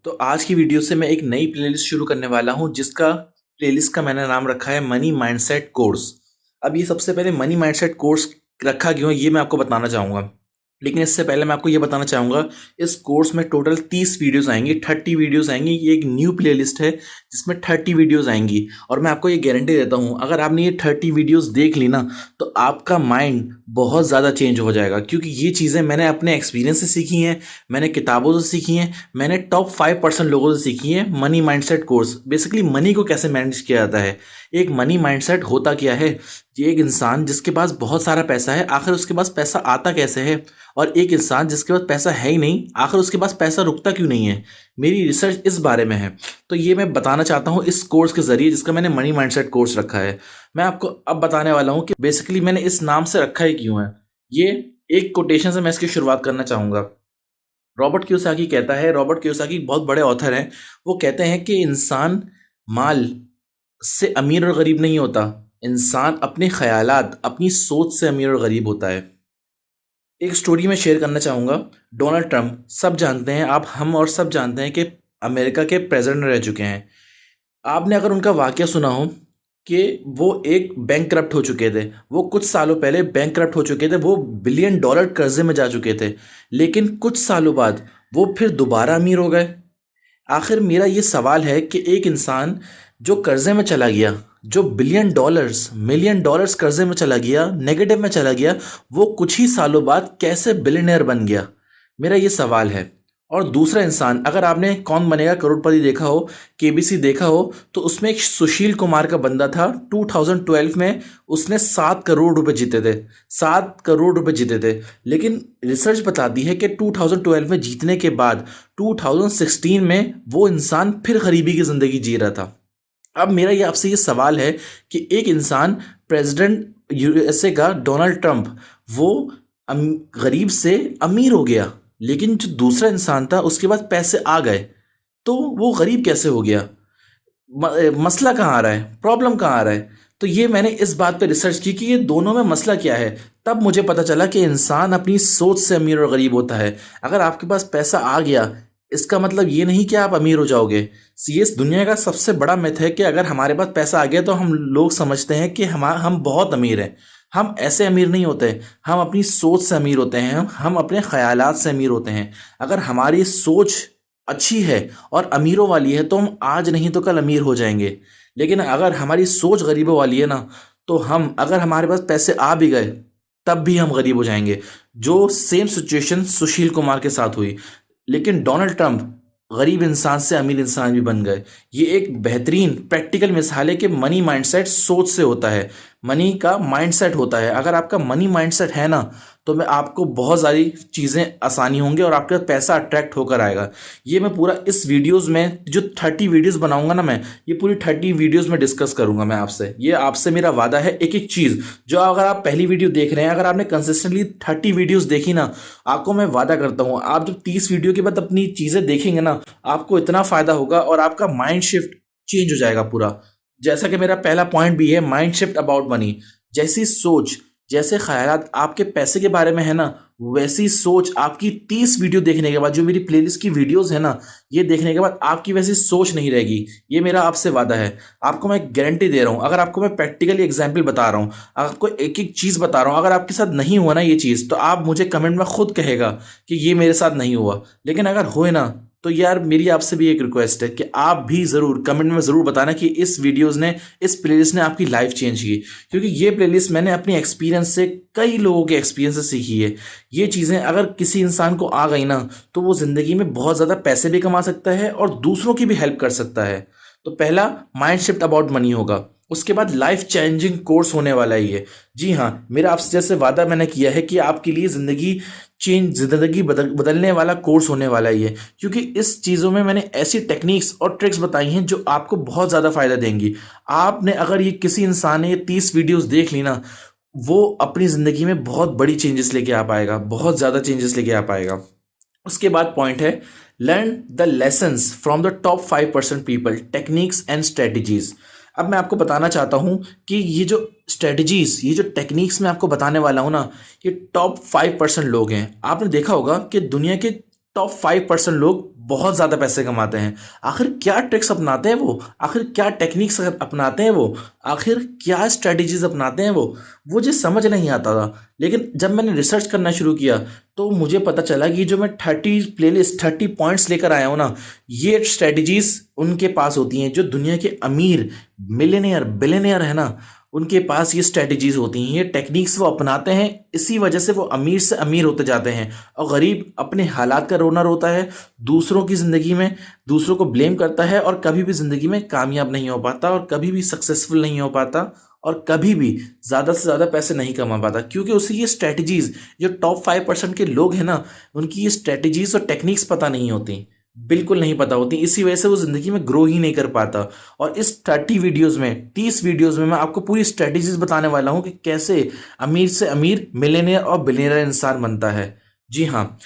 तो आज की वीडियो से मैं एक नई प्लेलिस्ट शुरू करने वाला हूं जिसका प्लेलिस्ट का मैंने नाम रखा है मनी माइंडसेट कोर्स। अब ये सबसे पहले मनी माइंडसेट कोर्स रखा क्यों है ये मैं आपको बताना चाहूँगा, लेकिन इससे पहले मैं आपको ये बताना चाहूँगा इस कोर्स में टोटल 30 वीडियोस आएंगी, 30 वीडियोस आएंगी। ये एक न्यू प्लेलिस्ट है जिसमें 30 वीडियोस आएंगी और मैं आपको ये गारंटी देता हूँ अगर आपने ये 30 वीडियोस देख ली ना तो आपका माइंड बहुत ज़्यादा चेंज हो जाएगा, क्योंकि ये चीज़ें मैंने अपने एक्सपीरियंस से सीखी हैं, मैंने किताबों से सीखी हैं, मैंने टॉप 5% लोगों से सीखी है। Money mindset course basically money को कैसे मैनेज किया जाता है। एक मनी माइंडसेट होता क्या है, ये एक इंसान जिसके पास बहुत सारा पैसा है आखिर उसके पास पैसा आता कैसे है, और एक इंसान जिसके पास पैसा है ही नहीं आखिर उसके पास पैसा रुकता क्यों नहीं है। मेरी रिसर्च इस बारे में है, तो ये मैं बताना चाहता हूँ इस कोर्स के जरिए जिसका मैंने मनी माइंडसेट कोर्स रखा है। मैं आपको अब बताने वाला हूँ कि बेसिकली मैंने इस नाम से रखा है क्यों है। ये एक कोटेशन से मैं इसकी शुरुआत करना चाहूँगा। रॉबर्ट कियोसाकी कहता है, रॉबर्ट कियोसाकी बहुत बड़े ऑथर हैं, वो कहते हैं कि इंसान माल से अमीर और गरीब नहीं होता, इंसान अपने ख्यालात अपनी सोच से अमीर और गरीब होता है। एक स्टोरी मैं शेयर करना चाहूँगा। डोनाल्ड ट्रंप सब जानते हैं, आप हम और सब जानते हैं कि अमेरिका के प्रेसिडेंट रह चुके हैं। आपने अगर उनका वाकया सुना हो कि वो एक बैंक हो चुके थे, वो कुछ सालों पहले बैंक हो चुके थे, वो बिलियन डॉलर कर्जे में जा चुके थे, लेकिन कुछ सालों बाद वो फिर दोबारा अमीर हो गए। आखिर मेरा ये सवाल है कि एक इंसान जो कर्जे में चला गया, जो बिलियन डॉलर्स मिलियन डॉलर्स कर्जे में चला गया, नेगेटिव में चला गया, वो कुछ ही सालों बाद कैसे बिलियनर बन गया, मेरा ये सवाल है। और दूसरा इंसान, अगर आपने कौन बनेगा करोड़पति देखा हो, केबीसी देखा हो, तो उसमें एक सुशील कुमार का बंदा था। 2012 में उसने 7 करोड़ रुपए जीते थे, 7 करोड़ रुपए जीते थे। लेकिन रिसर्च बताती है कि 2012 में जीतने के बाद 2016 में वो इंसान फिर गरीबी की जिंदगी जी रहा था। अब मेरा ये आपसे ये सवाल है कि एक इंसान, प्रेसिडेंट यूएसए का डोनाल्ड ट्रंप, वो गरीब से अमीर हो गया, लेकिन जो दूसरा इंसान था उसके पास पैसे आ गए, तो वो गरीब कैसे हो गया। मसला कहाँ आ रहा है, प्रॉब्लम कहाँ आ रहा है। तो ये मैंने इस बात पे रिसर्च की कि ये दोनों में मसला क्या है। तब मुझे पता चला कि इंसान अपनी सोच से अमीर और गरीब होता है। अगर आपके पास पैसा आ गया इसका मतलब ये नहीं कि आप अमीर हो जाओगे। ये इस दुनिया का सबसे बड़ा मिथ है कि अगर हमारे पास पैसा आ गया तो हम लोग समझते हैं कि हम बहुत अमीर हैं। हम ऐसे अमीर नहीं होते, हम अपनी सोच से अमीर होते हैं, हम अपने ख्यालात से अमीर होते हैं। अगर हमारी सोच अच्छी है और अमीरों वाली है तो हम आज नहीं तो कल अमीर हो जाएंगे। लेकिन अगर हमारी सोच गरीबों वाली है ना, तो हम, अगर हमारे पास पैसे आ भी गए तब भी हम गरीब हो जाएंगे। जो सेम सिचुएशन सुशील कुमार के साथ हुई। लेकिन डोनाल्ड ट्रंप गरीब इंसान से अमीर इंसान भी बन गए। ये एक बेहतरीन प्रैक्टिकल मिसाल है कि मनी माइंडसेट सोच से होता है, मनी का माइंडसेट होता है। अगर आपका मनी माइंडसेट है ना, तो मैं आपको बहुत सारी चीज़ें आसानी होंगी और आपका पैसा अट्रैक्ट होकर आएगा। ये मैं पूरा इस वीडियोस में जो 30 वीडियोस बनाऊंगा ना, मैं ये पूरी 30 वीडियोस में डिस्कस करूंगा। मैं आपसे, ये आपसे मेरा वादा है, एक एक चीज़ जो अगर आप पहली वीडियो देख रहे हैं, अगर आपने कंसिस्टेंटली 30 वीडियोस देखी ना, आपको मैं वादा करता हूँ आप जब 30 वीडियो के बाद अपनी चीज़ें देखेंगे ना, आपको इतना फायदा होगा और आपका माइंड शिफ्ट चेंज हो जाएगा पूरा। जैसा कि मेरा पहला पॉइंट भी है, माइंड शिफ्ट अबाउट मनी। जैसी सोच, जैसे ख्यालात आपके पैसे के बारे में है ना, वैसी सोच आपकी 30 वीडियो देखने के बाद, जो मेरी प्लेलिस्ट की वीडियोस है ना, ये देखने के बाद आपकी वैसी सोच नहीं रहेगी। ये मेरा आपसे वादा है, आपको मैं गारंटी दे रहा हूँ। अगर आपको मैं प्रैक्टिकली एग्जाम्पल बता रहा हूँ, आपको एक एक चीज़ बता रहा हूँ, अगर आपके साथ नहीं हुआ ना ये चीज़, तो आप मुझे कमेंट में खुद कहेगा कि ये मेरे साथ नहीं हुआ। लेकिन अगर होए ना, तो यार मेरी आपसे भी एक रिक्वेस्ट है कि आप भी ज़रूर कमेंट में ज़रूर बताना कि इस वीडियोस ने, इस प्लेलिस्ट ने आपकी लाइफ चेंज की। क्योंकि ये प्लेलिस्ट मैंने अपनी एक्सपीरियंस से, कई लोगों के एक्सपीरियंस से सीखी है। ये चीज़ें अगर किसी इंसान को आ गई ना, तो वो ज़िंदगी में बहुत ज़्यादा पैसे भी कमा सकता है और दूसरों की भी हेल्प कर सकता है। तो पहला माइंड शिफ्ट अबाउट मनी होगा। उसके बाद लाइफ चेंजिंग कोर्स होने वाला है ये। जी हाँ, मेरा आपसे जैसे वादा मैंने किया है कि आपके लिए ज़िंदगी बदलने वाला कोर्स होने वाला ही है। क्योंकि इस चीज़ों में मैंने ऐसी टेक्निक्स और ट्रिक्स बताई हैं जो आपको बहुत ज़्यादा फ़ायदा देंगी। आपने अगर ये किसी इंसान ने ये 30 वीडियोस देख ली ना, वो अपनी ज़िंदगी में बहुत बड़ी चेंजेस लेके आ पाएगा, बहुत ज़्यादा चेंजेस लेके आ पाएगा। उसके बाद पॉइंट है, learn the lessons from the top 5% people, techniques and strategies. अब मैं आपको बताना चाहता हूं कि ये जो स्ट्रेटजीज, ये जो टेक्निक्स मैं आपको बताने वाला हूं ना, ये टॉप 5% लोग हैं। आपने देखा होगा कि दुनिया के टॉप 5% लोग बहुत ज़्यादा पैसे कमाते हैं। आखिर क्या ट्रिक्स अपनाते हैं वो, आखिर क्या टेक्निक्स अपनाते हैं वो, आखिर क्या स्ट्रेटजीज अपनाते हैं वो मुझे समझ नहीं आता था। लेकिन जब मैंने रिसर्च करना शुरू किया तो मुझे पता चला कि जो मैं 30 प्लेलिस्ट 30 पॉइंट्स लेकर आया हूँ ना, ये स्ट्रेटजीज उनके पास होती हैं जो दुनिया के अमीर मिलियनेयर बिलियनेयर है ना, उनके पास ये स्ट्रेटजीज होती हैं, ये टेक्निक्स वो अपनाते हैं। इसी वजह से वो अमीर से अमीर होते जाते हैं और गरीब अपने हालात का रोना रोता है, दूसरों की ज़िंदगी में दूसरों को ब्लेम करता है और कभी भी ज़िंदगी में कामयाब नहीं हो पाता और कभी भी सक्सेसफुल नहीं हो पाता और कभी भी ज़्यादा से ज़्यादा पैसे नहीं कमा पाता, क्योंकि उसे ये स्ट्रेटजीज जो टॉप 5% के लोग हैं ना, उनकी ये स्ट्रेटजीज और टेक्निक्स पता नहीं होती, बिल्कुल नहीं पता होती। इसी वजह से वो ज़िंदगी में ग्रो ही नहीं कर पाता। और इस 30 वीडियोज़ में मैं आपको पूरी स्ट्रेटजीज बताने वाला हूँ कि कैसे अमीर से अमीर मिलियनेयर और बिलियनेयर इंसान बनता है। जी हाँ।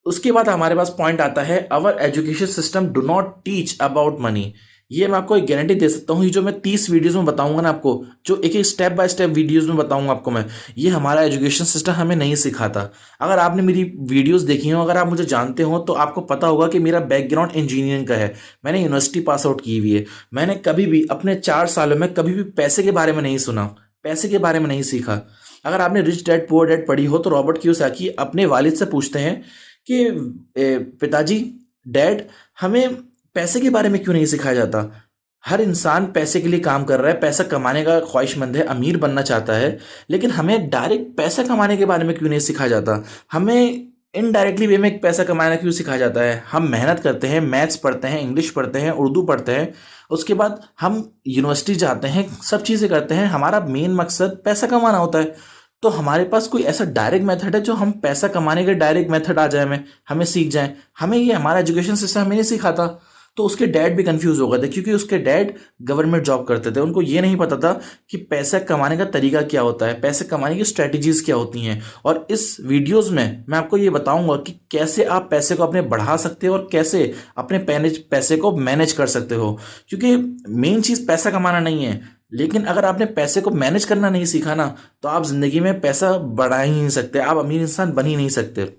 उसके बाद हमारे पास पॉइंट आता है, our education system do not teach about money. ये मैं आपको एक गारंटी दे सकता हूँ, ये जो मैं 30 वीडियोस में बताऊंगा ना आपको, जो एक एक स्टेप बाय स्टेप वीडियोस में बताऊंगा आपको मैं, ये हमारा एजुकेशन सिस्टम हमें नहीं सिखाता। अगर आपने मेरी वीडियोस देखी हो, अगर आप मुझे जानते हो, तो आपको पता होगा कि मेरा बैकग्राउंड इंजीनियरिंग का है। मैंने यूनिवर्सिटी पास आउट की हुई है। मैंने कभी भी अपने 4 सालों में कभी भी पैसे के बारे में नहीं सुना, पैसे के बारे में नहीं सीखा। अगर आपने रिच डैड पुअर डैड पढ़ी हो तो रॉबर्ट कियोसाकी अपने वालिद से पूछते हैं कि पिताजी, डैड, हमें पैसे के बारे में क्यों नहीं सिखाया जाता? हर इंसान पैसे के लिए काम कर रहा है, पैसा कमाने का ख्वाहिशमंद है, अमीर बनना चाहता है, लेकिन हमें डायरेक्ट पैसा कमाने के बारे में क्यों नहीं सिखाया जाता? हमें इनडायरेक्टली वे में पैसा कमाना क्यों सिखाया जाता है? हम मेहनत करते हैं, मैथ्स पढ़ते हैं, इंग्लिश पढ़ते हैं, उर्दू पढ़ते हैं, उसके बाद हम यूनिवर्सिटी जाते हैं, सब चीज़ें करते हैं, हमारा मेन मकसद पैसा कमाना होता है। तो हमारे पास कोई ऐसा डायरेक्ट मेथड है जो हम पैसा कमाने का डायरेक्ट मेथड आ जाए, हमें सीख जाए? हमें ये हमारा एजुकेशन सिस्टम हमें नहीं सिखाता। तो उसके डैड भी कंफ्यूज हो गए थे, क्योंकि उसके डैड गवर्नमेंट जॉब करते थे। उनको ये नहीं पता था कि पैसा कमाने का तरीका क्या होता है, पैसे कमाने की स्ट्रेटजीज क्या होती हैं। और इस वीडियोस में मैं आपको ये बताऊंगा कि कैसे आप पैसे को अपने बढ़ा सकते हो और कैसे अपने पैसे को मैनेज कर सकते हो। क्योंकि मेन चीज़ पैसा कमाना नहीं है, लेकिन अगर आपने पैसे को मैनेज करना नहीं सीखा ना, तो आप जिंदगी में पैसा बढ़ा ही नहीं सकते, आप अमीर इंसान बन ही नहीं सकते।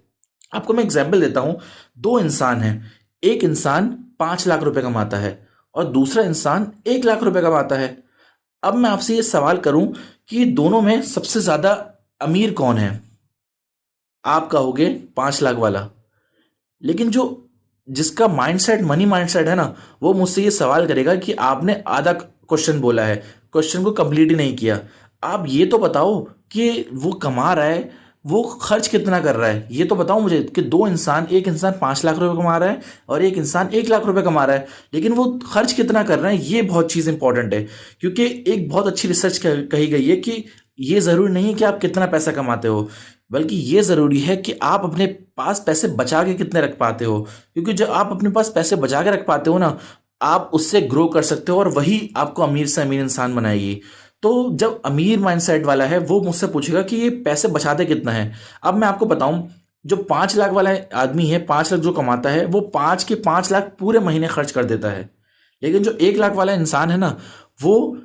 आपको मैं एग्जाम्पल देता हूं। दो इंसान हैं, एक इंसान 5 लाख रुपए कमाता है और दूसरा इंसान 1 लाख रुपए कमाता है। अब मैं आपसे ये सवाल करूं कि दोनों में सबसे ज्यादा अमीर कौन है? आप कहोगे 5 लाख वाला। लेकिन जो जिसका माइंडसेट मनी माइंडसेट है ना, वो मुझसे ये सवाल करेगा कि आपने आधा क्वेश्चन बोला है, क्वेश्चन को कंप्लीट ही नहीं किया। आप ये तो बताओ कि वो कमा रहा है, वो खर्च कितना कर रहा है, ये तो बताओ मुझे। कि दो इंसान, एक इंसान 5 लाख रुपए कमा रहा है और एक इंसान 1 लाख रुपए कमा रहा है, लेकिन वो खर्च कितना कर रहा है, ये बहुत चीज़ इंपॉर्टेंट है। क्योंकि एक बहुत अच्छी रिसर्च कही गई है कि ये ज़रूरी नहीं है कि आप कितना पैसा कमाते हो, बल्कि ये ज़रूरी है कि आप अपने पास पैसे बचा के कितने रख पाते हो। क्योंकि जब आप अपने पास पैसे बचा के रख पाते हो ना, आप उससे ग्रो कर सकते हो और वही आपको अमीर से अमीर इंसान बनाएगी। तो जब अमीर माइंडसेट वाला है वो मुझसे पूछेगा कि ये पैसे बचाते कितना है। अब मैं आपको बताऊं, जो 5 लाख वाला आदमी है, 5 लाख जो कमाता है, वो 5 के 5 लाख पूरे महीने खर्च कर देता है। लेकिन जो 1 लाख वाला इंसान है ना, वो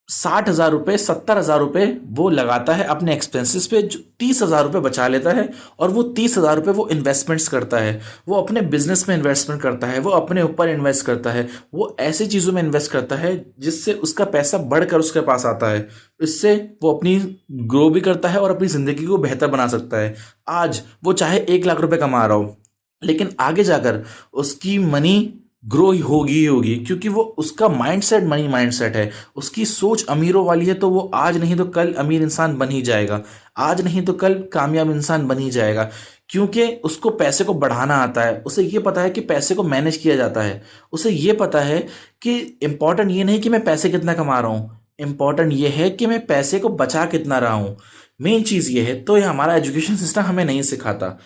60,000 रुपये 70,000 रुपये वो लगाता है अपने एक्सपेंसेस पे, जो 30,000 रुपये बचा लेता है और वो 30,000 रुपये वो इन्वेस्टमेंट्स करता है, वो अपने बिजनेस में इन्वेस्टमेंट करता है, वो अपने ऊपर इन्वेस्ट करता है, वो ऐसी चीज़ों में इन्वेस्ट करता है जिससे उसका पैसा बढ़कर उसके पास आता है। इससे वो अपनी ग्रो भी करता है और अपनी ज़िंदगी को बेहतर बना सकता है। आज वो चाहे 1 लाख रुपये कमा रहा हो, लेकिन आगे जाकर उसकी मनी ग्रो होगी ही होगी, क्योंकि वो उसका माइंडसेट मनी माइंडसेट है, उसकी सोच अमीरों वाली है। तो वो आज नहीं तो कल अमीर इंसान बन ही जाएगा, आज नहीं तो कल कामयाब इंसान बन ही जाएगा। क्योंकि उसको पैसे को बढ़ाना आता है, उसे ये पता है कि पैसे को मैनेज किया जाता है, उसे ये पता है कि इंपॉर्टेंट ये नहीं कि मैं पैसे कितना कमा रहा हूँ, इंपॉर्टेंट ये है कि मैं पैसे को बचा कितना रहा हूँ। मेन चीज़ ये है। तो ये हमारा एजुकेशन सिस्टम हमें नहीं सिखाता।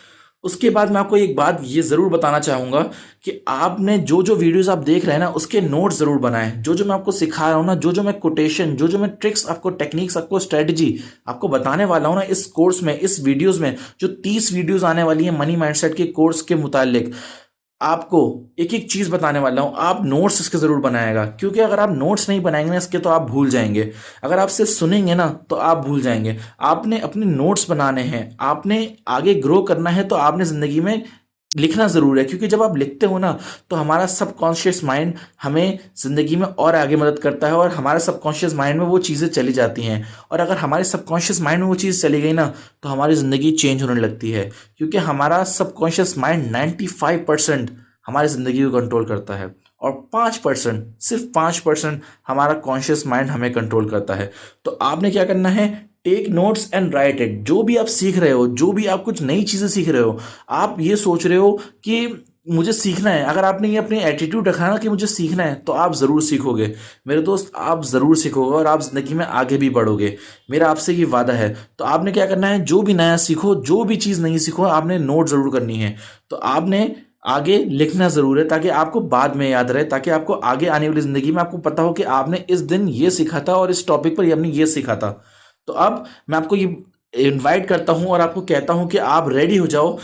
उसके बाद मैं आपको एक बात ये ज़रूर बताना चाहूँगा कि आपने जो जो वीडियोस आप देख रहे हैं ना, उसके नोट्स ज़रूर बनाएं। जो जो मैं आपको सिखा रहा हूँ ना, जो जो मैं कोटेशन, जो जो मैं ट्रिक्स आपको, टेक्निक्स आपको, स्ट्रेटजी आपको बताने वाला हूँ ना इस कोर्स में, इस वीडियोस में, जो 30 वीडियोस आने वाली है मनी माइंडसेट के कोर्स के मुतालिक, आपको एक एक चीज बताने वाला हूं। आप नोट्स इसके जरूर बनाएगा, क्योंकि अगर आप नोट्स नहीं बनाएंगे ना इसके, तो आप भूल जाएंगे। अगर आप सिर्फ सुनेंगे ना, तो आप भूल जाएंगे। आपने अपने नोट्स बनाने हैं, आपने आगे ग्रो करना है, तो आपने जिंदगी में लिखना ज़रूर है, क्योंकि जब आप लिखते हो ना तो हमारा सबकॉन्शियस माइंड हमें ज़िंदगी में और आगे मदद करता है और हमारे सबकॉन्शियस माइंड में वो चीज़ें चली जाती हैं। और अगर हमारे सबकॉन्शियस माइंड में वो चीज़ चली गई ना तो हमारी ज़िंदगी चेंज होने लगती है, क्योंकि हमारा सबकॉन्शियस माइंड 95% हमारी ज़िंदगी को कंट्रोल करता है और 5%, सिर्फ 5% हमारा कॉन्शियस माइंड हमें कंट्रोल करता है। तो आपने क्या करना है, take notes and write it. जो भी आप सीख रहे हो, जो भी आप कुछ नई चीज़ें सीख रहे हो, आप ये सोच रहे हो कि मुझे सीखना है, अगर आपने ये अपनी एटीट्यूड रखा ना कि मुझे सीखना है, तो आप ज़रूर सीखोगे मेरे दोस्त, आप ज़रूर सीखोगे और आप ज़िंदगी में आगे भी बढ़ोगे। मेरा आपसे ये वादा है। तो आपने क्या करना है, जो भी नया सीखो, जो भी चीज़ नहीं सीखो, आपने नोट ज़रूर करनी है। तो आपने आगे लिखना ज़रूर है, ताकि आपको बाद में याद रहे, ताकि आपको आगे आने वाली ज़िंदगी में आपको पता हो कि आपने इस दिन ये सीखा था और इस टॉपिक पर आपने ये सीखा था। तो अब मैं आपको ये इनवाइट करता हूं और आपको कहता हूं कि आप रेडी हो जाओ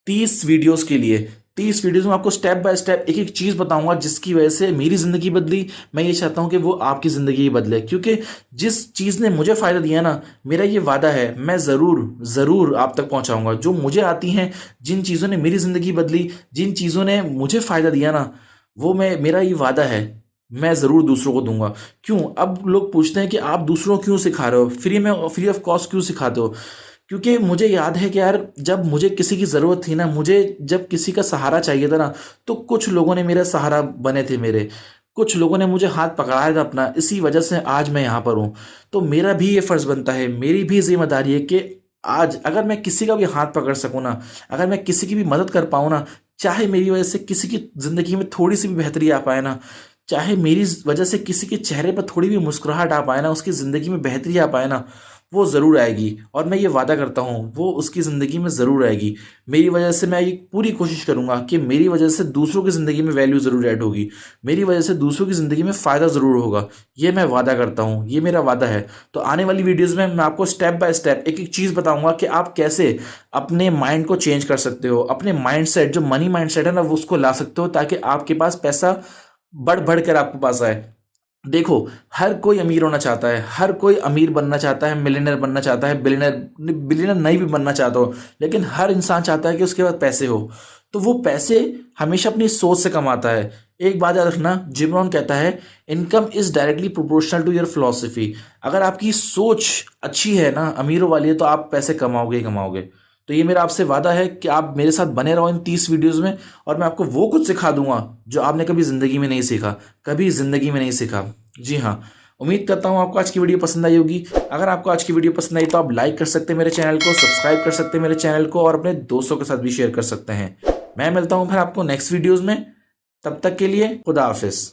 30 वीडियोस के लिए। 30 वीडियोस में आपको स्टेप बाय स्टेप एक एक चीज़ बताऊंगा जिसकी वजह से मेरी ज़िंदगी बदली। मैं ये चाहता हूं कि वो आपकी ज़िंदगी ही बदले, क्योंकि जिस चीज़ ने मुझे फ़ायदा दिया ना, मेरा ये वादा है मैं ज़रूर ज़रूर आप तक पहुंचाऊंगा। जो मुझे आती हैं, जिन चीज़ों ने मेरी ज़िंदगी बदली, जिन चीज़ों ने मुझे फ़ायदा दिया ना, वो मेरा ये वादा है मैं ज़रूर दूसरों को दूंगा। क्यों? अब लोग पूछते हैं कि आप दूसरों को क्यों सिखा रहे हो, फ्री ऑफ कॉस्ट क्यों सिखाते हो? क्योंकि मुझे याद है कि यार, जब मुझे किसी की ज़रूरत थी ना, मुझे जब किसी का सहारा चाहिए था ना, तो कुछ लोगों ने मेरा सहारा बने थे मेरे, कुछ लोगों ने मुझे हाथ पकड़ाया था अपना, इसी वजह से आज मैं यहाँ पर हूँ। तो मेरा भी ये फ़र्ज़ बनता है, मेरी भी जिम्मेदारी है कि आज अगर मैं किसी का भी हाथ पकड़ सकूँ ना, अगर मैं किसी की भी मदद कर पाऊँ ना, चाहे मेरी वजह से किसी की ज़िंदगी में थोड़ी सी भी बेहतरी आ पाए ना, चाहे मेरी वजह से किसी के चेहरे पर थोड़ी भी मुस्कुराहट आ पाए ना, उसकी ज़िंदगी में बेहतरी आ पाए ना, वो ज़रूर आएगी। और मैं ये वादा करता हूँ वो उसकी ज़िंदगी में ज़रूर आएगी। मेरी वजह से मैं ये पूरी कोशिश करूँगा कि मेरी वजह से दूसरों की ज़िंदगी में वैल्यू ज़रूर ऐड होगी, मेरी वजह से दूसरों की ज़िंदगी में फ़ायदा ज़रूर होगा। ये मैं वादा करता हूँ, ये मेरा वादा है। तो आने वाली वीडियोज़ में मैं आपको स्टेप बाय स्टेप एक एक चीज़ बताऊँगा कि आप कैसे अपने माइंड को चेंज कर सकते हो, अपने माइंड सेट, जो मनी माइंड सेट है ना, वो उसको ला सकते हो, ताकि आपके पास पैसा बढ़ बढ़ कर आपके पास आए। देखो, हर कोई अमीर होना चाहता है, हर कोई अमीर बनना चाहता है, मिलियनेयर बनना चाहता है, बिलियनर बिलियनर नहीं भी बनना चाहता हो, लेकिन हर इंसान चाहता है कि उसके पास पैसे हो। तो वो पैसे हमेशा अपनी सोच से कमाता है। एक बात याद रखना, जिम रॉन कहता है, income is directly proportional to your philosophy. अगर आपकी सोच अच्छी है ना, अमीरों वाली है, तो आप पैसे कमाओगे ही कमाओगे। तो ये मेरा आपसे वादा है कि आप मेरे साथ बने रहो इन 30 वीडियोज़ में, और मैं आपको वो कुछ सिखा दूंगा जो आपने कभी ज़िंदगी में नहीं सीखा, कभी ज़िंदगी में नहीं सीखा। जी हाँ, उम्मीद करता हूँ आपको आज की वीडियो पसंद आई होगी। अगर आपको आज की वीडियो पसंद आई तो आप लाइक कर सकते हैं मेरे चैनल को, सब्सक्राइब कर सकते हैं मेरे चैनल को, और अपने दोस्तों के साथ भी शेयर कर सकते हैं। मैं मिलता हूँ फिर आपको नेक्स्ट वीडियोज़ में। तब तक के लिए खुदा हाफिज़।